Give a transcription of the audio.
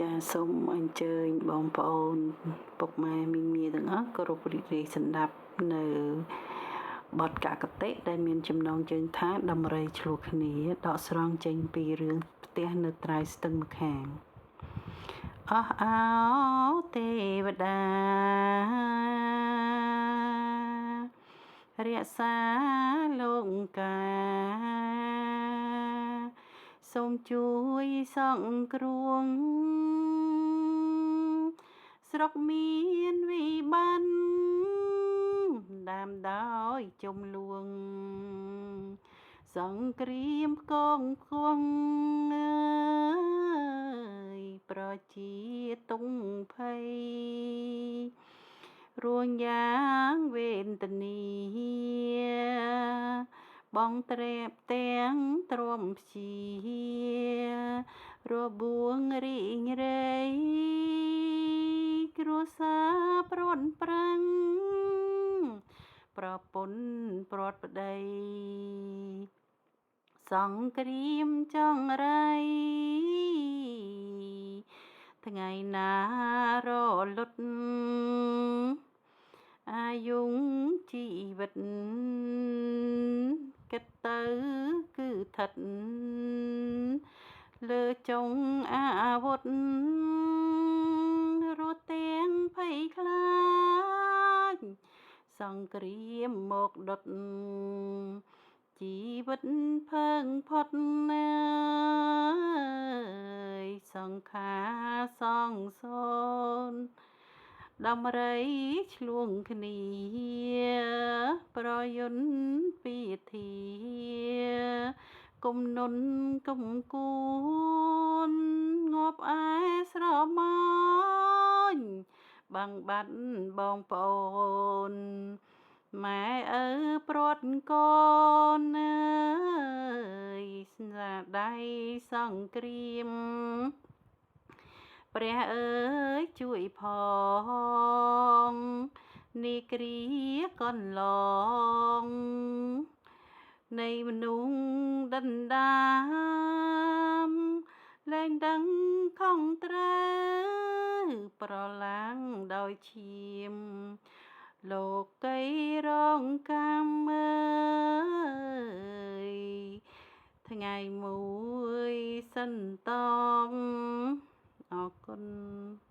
ចាសូមអញ្ជើញបងប្អូនពុកម៉ែមីងមាទាំងអស់គោរពរីករាយស្ដាប់នៅបទកកតិដែលមានចំណងជើងថាដំរីឆ្លោះគ្នាដកស្រង់ចេញពីរឿងផ្ទះនៅត្រើយស្ទឹងម្ខាងអស់អោទេវតារក្សាលោកកាសូមជួយសង្គ្រោះស្រុកមានវិបត្តិដាមដោយចំលួងសង្គ្រាមកងគងអើយប្រជាទុងភ័យរួងយ៉ាងវេទនាបងត្រែបទាំងទ្រាំព្យារបួងរីងរៃគ្រួសារព្រាត់ប្រាំងប្រពន្ធព្រាត់ប្តីសង្គ្រាមចង្រៃថ្ងៃណារលត់អាយុជីវិតគិតទៅគឺថិតលើចុងអាវុធរស់ទាំងភ័យខ្លាចសង្គ្រាមមកដុតជីវិតផឹងផុតអើយសង្ខារសងសូនដំរីឆ្លងគ្នាប្រយន្តពីធាគុំនុនគុំគួនងាប់ឯស្រមោចបាំងបាត់បងប្អូនម៉ែឪព្រាត់កូនអើយស្នាដៃសង្គ្រាមព្រះអើយជួយផងនាគ្រាកន្លងនៃមនុស្សដណ្ដើមលែងដឹងខុសត្រូវប្រឡាំងដោយឈាមលោកីរងកម្មអើយថ្ងៃមួយសិនតង